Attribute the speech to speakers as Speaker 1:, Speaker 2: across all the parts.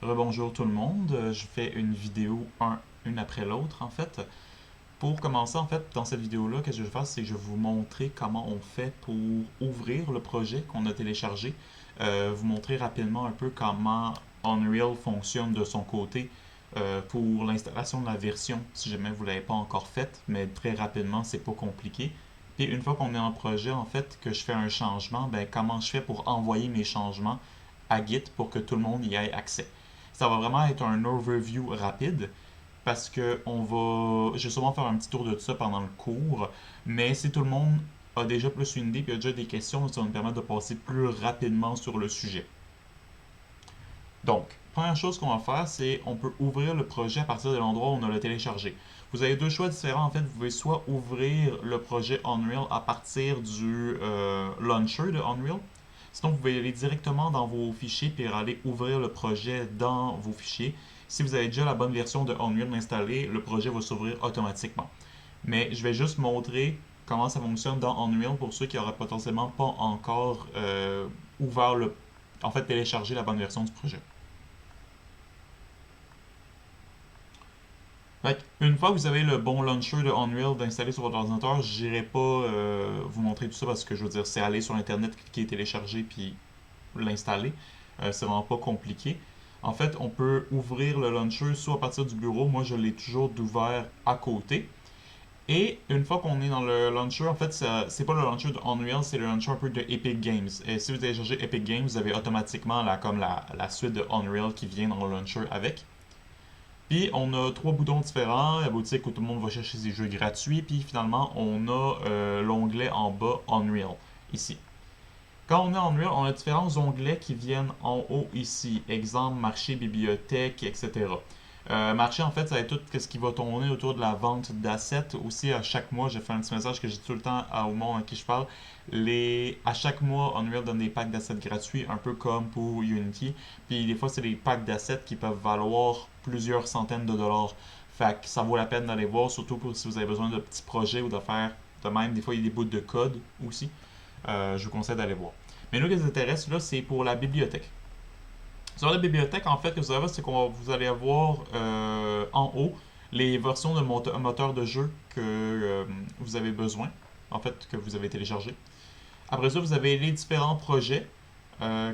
Speaker 1: Rebonjour tout le monde. Je fais une vidéo une après l'autre en fait. Pour commencer en fait dans cette vidéo-là, qu'est-ce que je vais faire, c'est que je vais vous montrer comment on fait pour ouvrir le projet qu'on a téléchargé. Vous montrer rapidement un peu comment Unreal fonctionne de son côté pour l'installation de la version, si jamais vous ne l'avez pas encore faite, mais très rapidement, c'est pas compliqué. Puis une fois qu'on est en projet, en fait, que je fais un changement, ben, comment je fais pour envoyer mes changements à Git pour que tout le monde y ait accès. Ça va vraiment être un overview rapide parce que je vais sûrement faire un petit tour de ça pendant le cours, mais si tout le monde a déjà plus une idée et a déjà des questions, ça va me permettre de passer plus rapidement sur le sujet. Donc, première chose qu'on va faire, c'est on peut ouvrir le projet à partir de l'endroit où on a le téléchargé. Vous avez deux choix différents. En fait, vous pouvez soit ouvrir le projet Unreal à partir du launcher de Unreal. Sinon, vous pouvez aller directement dans vos fichiers et aller ouvrir le projet dans vos fichiers. Si vous avez déjà la bonne version de Unreal installée, le projet va s'ouvrir automatiquement. Mais je vais juste montrer comment ça fonctionne dans Unreal pour ceux qui n'auraient potentiellement pas encore ouvert en fait, téléchargé la bonne version du projet. Une fois que vous avez le bon launcher de Unreal d'installer sur votre ordinateur, je n'irai pas vous montrer tout ça parce que je veux dire, c'est aller sur Internet, cliquer télécharger puis l'installer. C'est vraiment pas compliqué. En fait, on peut ouvrir le launcher soit à partir du bureau. Moi, je l'ai toujours d'ouvert à côté. Et une fois qu'on est dans le launcher, en fait, c'est pas le launcher de Unreal, c'est le launcher un peu de Epic Games. Et si vous téléchargez Epic Games, vous avez automatiquement la suite de Unreal qui vient dans le launcher avec. Puis on a trois boutons différents, la boutique où tout le monde va chercher des jeux gratuits, puis finalement on a l'onglet en bas Unreal, ici. Quand on est en Unreal, on a différents onglets qui viennent en haut ici. Exemple, marché, bibliothèque, etc. Marché, en fait, ça va être tout ce qui va tourner autour de la vente d'assets. Aussi, à chaque mois, j'ai fait un petit message que j'ai tout le temps au monde à qui je parle. À chaque mois, Unreal donne des packs d'assets gratuits, un peu comme pour Unity. Puis des fois, c'est des packs d'assets qui peuvent valoir plusieurs centaines de dollars. Fait que ça vaut la peine d'aller voir, surtout pour si vous avez besoin de petits projets ou de faire de même. Des fois, il y a des bouts de code aussi. Je vous conseille d'aller voir. Mais nous, ce qui nous intéresse, là, c'est pour la bibliothèque. Sur la bibliothèque, en fait, ce que vous allez voir, c'est qu'on vous allez avoir en haut les versions de moteurs de jeu que vous avez besoin, en fait, que vous avez téléchargé. Après ça, vous avez les différents projets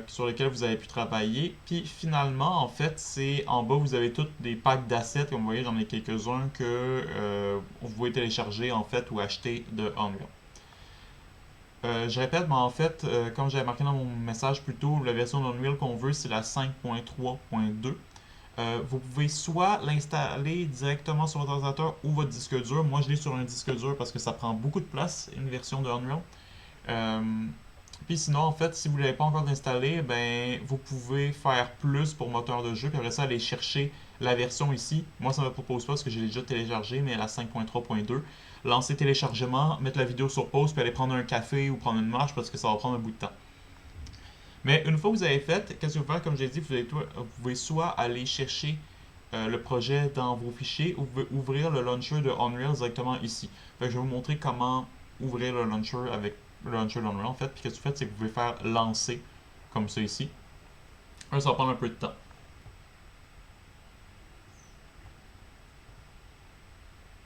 Speaker 1: sur lesquels vous avez pu travailler. Puis finalement, en fait, c'est en bas, vous avez tous des packs d'assets. Comme vous voyez, j'en ai quelques-uns que vous pouvez télécharger, en fait, ou acheter de Unreal. Je répète, mais en fait, comme j'avais marqué dans mon message plus tôt, la version d'Unreal qu'on veut, c'est la 5.3.2. Vous pouvez soit l'installer directement sur votre ordinateur ou votre disque dur. Moi, je l'ai sur un disque dur parce que ça prend beaucoup de place, une version de Unreal. Euh, Puis sinon, en fait, si vous ne l'avez pas encore installé, ben, vous pouvez faire plus pour moteur de jeu, puis après ça, aller chercher la version ici. Moi, ça ne me propose pas parce que j'ai déjà téléchargé, mais la 5.3.2. Lancer téléchargement, mettre la vidéo sur pause, puis aller prendre un café ou prendre une marche parce que ça va prendre un bout de temps. Mais une fois que vous avez fait, qu'est-ce que vous faites? Comme j'ai dit, vous pouvez soit aller chercher le projet dans vos fichiers ou vous pouvez ouvrir le launcher de Unreal directement ici. Fait que je vais vous montrer comment ouvrir le launcher avec le launcher d'Unreal en fait. Puis qu'est-ce que vous faites, c'est que vous pouvez faire lancer comme ça ici. Là, ça va prendre un peu de temps.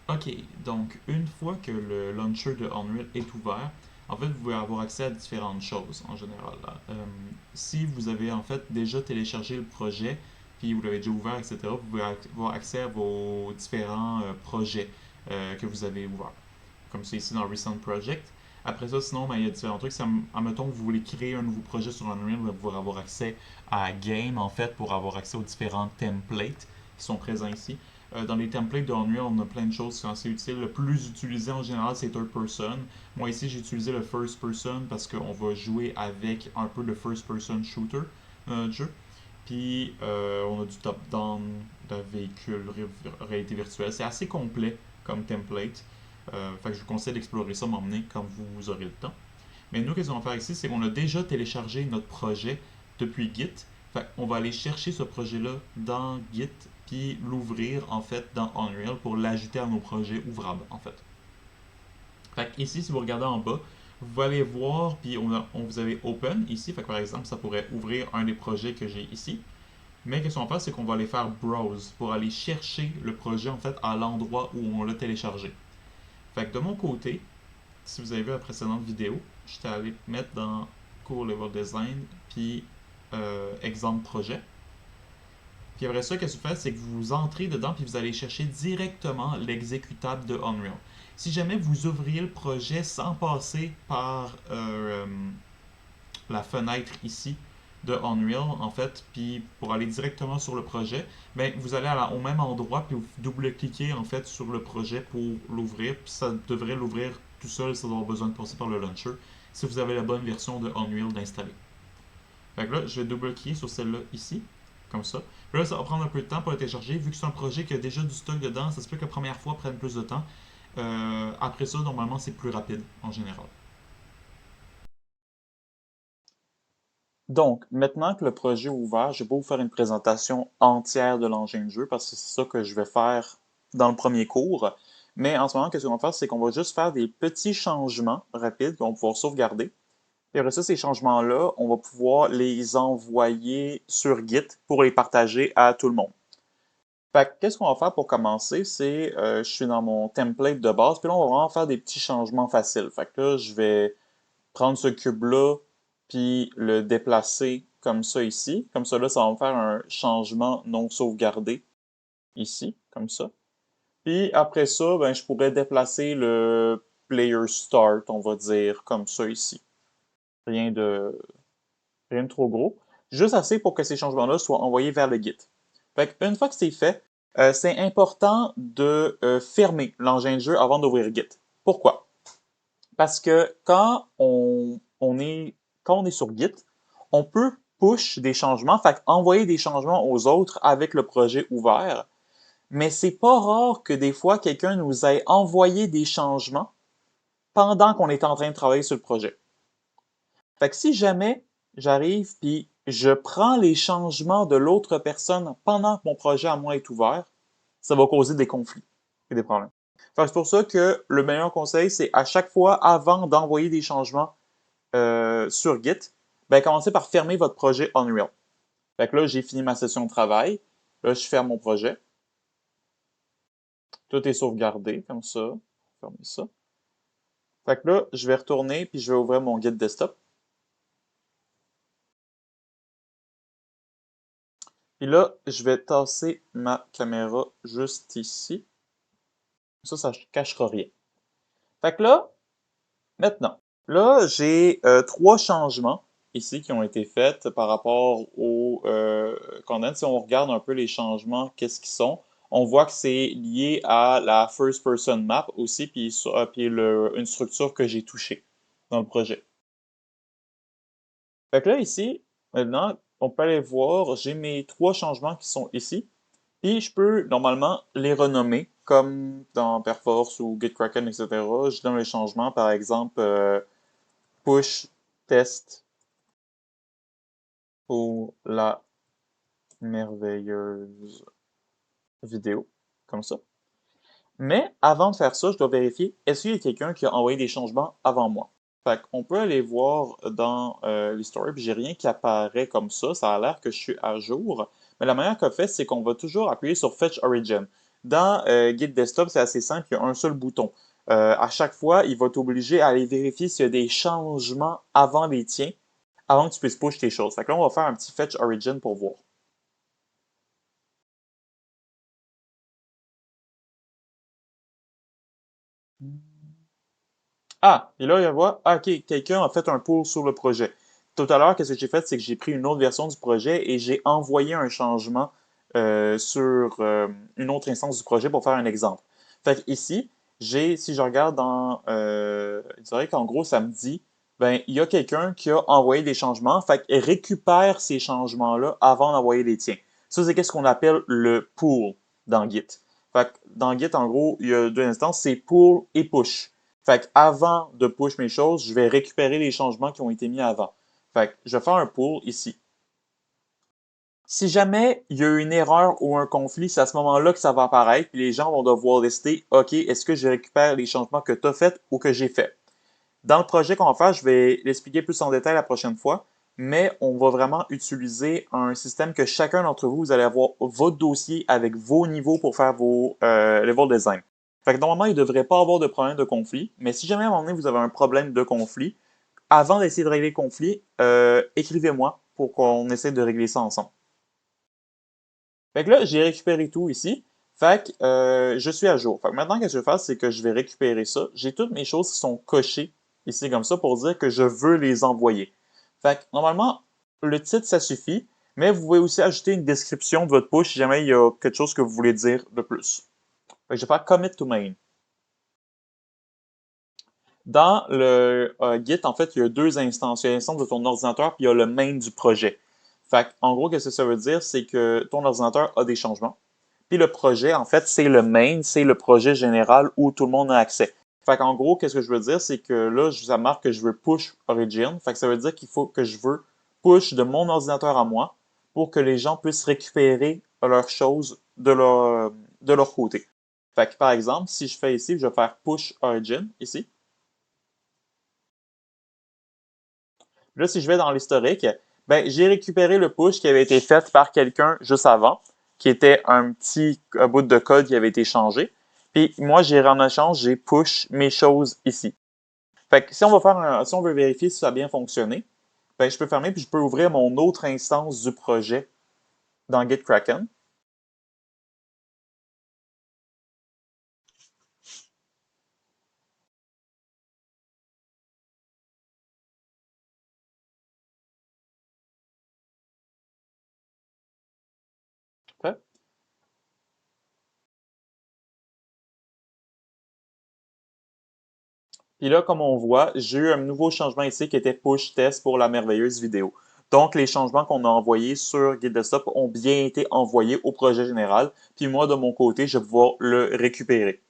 Speaker 1: Ok, donc une fois que le launcher de Unreal est ouvert, en fait, vous pouvez avoir accès à différentes choses en général. Là. Si vous avez en fait déjà téléchargé le projet, puis vous l'avez déjà ouvert, etc., vous pouvez avoir accès à vos différents projets que vous avez ouverts. Comme c'est ici dans Recent Project. Après ça, sinon, ben, il y a différents trucs. Admettons que vous voulez créer un nouveau projet sur Unreal, vous pouvez avoir accès à Game, en fait, pour avoir accès aux différents templates qui sont présents ici. Dans les templates de Unreal, on a plein de choses qui sont assez utiles. Le plus utilisé en général, c'est third person. Moi ici, j'ai utilisé le first person parce qu'on va jouer avec un peu de first person shooter dans notre jeu. Puis on a du top-down, de véhicule, réalité virtuelle. C'est assez complet comme template. Fait que je vous conseille d'explorer ça, m'emmener quand vous aurez le temps. Mais nous, qu'est-ce qu'on va faire ici, c'est qu'on a déjà téléchargé notre projet depuis Git. Fait qu'on va aller chercher ce projet-là dans Git, puis l'ouvrir en fait dans Unreal pour l'ajouter à nos projets ouvrables en fait. Fait que ici, si vous regardez en bas, vous allez voir, puis on vous avez Open ici. Fait que par exemple, ça pourrait ouvrir un des projets que j'ai ici. Mais qu'est-ce qu'on va faire, c'est qu'on va aller faire browse pour aller chercher le projet en fait à l'endroit où on l'a téléchargé. Fait que de mon côté, si vous avez vu la précédente vidéo, j'étais allé mettre dans Cours Level Design, puis exemple projet. Puis après ça, qu'est-ce que vous faites, c'est que vous entrez dedans, puis vous allez chercher directement l'exécutable de Unreal. Si jamais vous ouvriez le projet sans passer par la fenêtre ici de Unreal, en fait, puis pour aller directement sur le projet, ben, vous allez au même endroit, puis vous double-cliquez en fait sur le projet pour l'ouvrir, puis ça devrait l'ouvrir tout seul sans avoir besoin de passer par le launcher, si vous avez la bonne version de Unreal d'installer. Fait que là, je vais double-cliquer sur celle-là ici, comme ça. Puis là, ça va prendre un peu de temps pour la télécharger. Vu que c'est un projet qui a déjà du stock dedans, ça se peut que la première fois prenne plus de temps. Après ça, normalement, c'est plus rapide en général. Donc, maintenant que le projet est ouvert, je vais pas vous faire une présentation entière de l'engin de jeu parce que c'est ça que je vais faire dans le premier cours. Mais en ce moment, qu'est-ce qu'on va faire, c'est qu'on va juste faire des petits changements rapides qu'on va pouvoir sauvegarder. Et après ça, ces changements-là, on va pouvoir les envoyer sur Git pour les partager à tout le monde. Fait que, qu'est-ce qu'on va faire pour commencer, c'est, je suis dans mon template de base, puis là, on va vraiment faire des petits changements faciles. Fait que là, je vais prendre ce cube-là, puis le déplacer comme ça ici. Comme ça, là, ça va me faire un changement non sauvegardé ici, comme ça. Puis après ça, ben, je pourrais déplacer le player start, on va dire, comme ça ici. Rien de, rien de trop gros. Juste assez pour que ces changements-là soient envoyés vers le Git. Fait une fois que c'est fait, c'est important de fermer l'engin de jeu avant d'ouvrir Git. Pourquoi? Parce que quand on est sur Git, on peut push des changements, fait envoyer des changements aux autres avec le projet ouvert. Mais c'est pas rare que des fois quelqu'un nous ait envoyé des changements pendant qu'on est en train de travailler sur le projet. Fait que si jamais j'arrive puis je prends les changements de l'autre personne pendant que mon projet à moi est ouvert, ça va causer des conflits et des problèmes. Fait que c'est pour ça que le meilleur conseil, c'est à chaque fois, avant d'envoyer des changements sur Git, ben, commencez par fermer votre projet Unreal. Fait que là, j'ai fini ma session de travail. Là, je ferme mon projet. Tout est sauvegardé, comme ça. Fermer ça. Fait que là, je vais retourner puis je vais ouvrir mon Git desktop. Puis là, je vais tasser ma caméra juste ici. Ça ne cachera rien. Fait que là, maintenant, là, j'ai trois changements ici qui ont été faits par rapport au content. Si on regarde un peu les changements, qu'est-ce qu'ils sont, on voit que c'est lié à la first person map aussi, puis une structure que j'ai touchée dans le projet. Fait que là, ici, maintenant, on peut aller voir, j'ai mes trois changements qui sont ici. Puis je peux normalement les renommer, comme dans Perforce ou GitKraken, etc. Je donne les changements, par exemple, push test pour la merveilleuse vidéo, comme ça. Mais avant de faire ça, je dois vérifier, est-ce qu'il y a quelqu'un qui a envoyé des changements avant moi? Fait qu'on peut aller voir dans l'historique, puis j'ai rien qui apparaît comme ça a l'air que je suis à jour. Mais la manière qu'on fait, c'est qu'on va toujours appuyer sur Fetch Origin. Dans Git Desktop, c'est assez simple, il y a un seul bouton. À chaque fois, il va t'obliger à aller vérifier s'il y a des changements avant les tiens, avant que tu puisses push tes choses. Fait que là, on va faire un petit Fetch Origin pour voir. Ah, et là, il voit, ah, ok, quelqu'un a fait un pull sur le projet. Tout à l'heure, qu'est-ce que j'ai fait, c'est que j'ai pris une autre version du projet et j'ai envoyé un changement sur une autre instance du projet pour faire un exemple. Fait que ici, si je regarde je dirais qu'en gros, ça me dit, ben, il y a quelqu'un qui a envoyé des changements, fait qu'il récupère ces changements-là avant d'envoyer les tiens. Ça, c'est qu'est-ce qu'on appelle le pull dans Git. Fait que dans Git, en gros, il y a deux instances, c'est pull et push. Fait qu'avant de push mes choses, je vais récupérer les changements qui ont été mis avant. Fait que je vais faire un pull ici. Si jamais il y a une erreur ou un conflit, c'est à ce moment-là que ça va apparaître, puis les gens vont devoir décider, OK, est-ce que je récupère les changements que tu as faits ou que j'ai faits? Dans le projet qu'on va faire, je vais l'expliquer plus en détail la prochaine fois, mais on va vraiment utiliser un système que chacun d'entre vous, vous allez avoir votre dossier avec vos niveaux pour faire vos level design. Fait que normalement, il ne devrait pas avoir de problème de conflit, mais si jamais à un moment donné, vous avez un problème de conflit, avant d'essayer de régler le conflit, écrivez-moi pour qu'on essaie de régler ça ensemble. Fait que là, j'ai récupéré tout ici. Fait que je suis à jour. Fait que maintenant, ce que je vais faire, c'est que je vais récupérer ça. J'ai toutes mes choses qui sont cochées ici comme ça pour dire que je veux les envoyer. Fait que normalement, le titre, ça suffit, mais vous pouvez aussi ajouter une description de votre push si jamais il y a quelque chose que vous voulez dire de plus. Fait que je vais faire commit to main. Dans le Git, en fait, il y a deux instances. Il y a l'instance de ton ordinateur, puis il y a le main du projet. Fait en gros, qu'est-ce que ça veut dire? C'est que ton ordinateur a des changements. Puis le projet, en fait, c'est le main, c'est le projet général où tout le monde a accès. Fait qu'en gros, qu'est-ce que je veux dire? C'est que là, ça marque que je veux push origin. Fait que ça veut dire qu'il faut que je veux push de mon ordinateur à moi pour que les gens puissent récupérer leurs choses de leur côté. Fait que par exemple, si je fais ici, je vais faire push origin ici. Là, si je vais dans l'historique, ben, j'ai récupéré le push qui avait été fait par quelqu'un juste avant, qui était un petit bout de code qui avait été changé. Puis moi, en échange, j'ai push mes choses ici. Fait que si on va si on veut vérifier si ça a bien fonctionné, ben, je peux fermer puis je peux ouvrir mon autre instance du projet dans GitKraken. Fait. Puis là, comme on voit, j'ai eu un nouveau changement ici qui était push test pour la merveilleuse vidéo. Donc, les changements qu'on a envoyés sur Git Desktop ont bien été envoyés au projet général. Puis moi, de mon côté, je vais pouvoir le récupérer.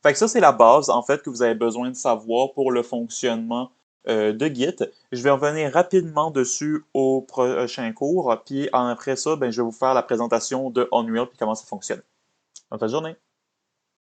Speaker 1: Fait que ça, c'est la base, en fait, que vous avez besoin de savoir pour le fonctionnement de Git. Je vais revenir rapidement dessus au prochain cours. Puis après ça, ben, je vais vous faire la présentation de Unreal puis comment ça fonctionne. Bonne fin de journée!